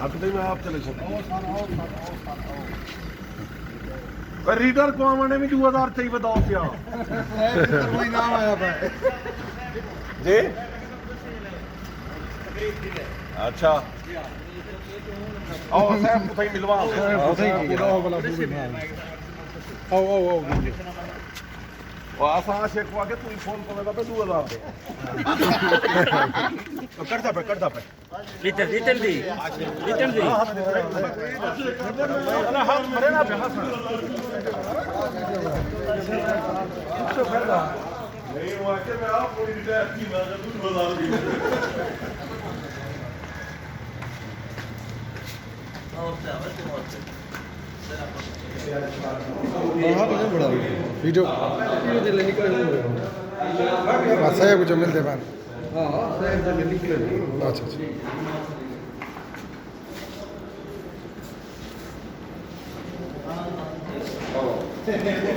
हटते में आप चले सकते रीडर को मैंने भी 2000 चाहिए बताओ क्या वही नाम आया था जी अच्छा आओ साहब को भाई मिलवा आसा शेख के तू फोन करेगा पे 2000 दे करता पे रिटर्न दी अरे हाथ मरे ना पे हाथ नहीं वाके में आप पूरी डिटेल की मैं 2000 दी वीडियो साहब कुछ मिलते हैं अच्छा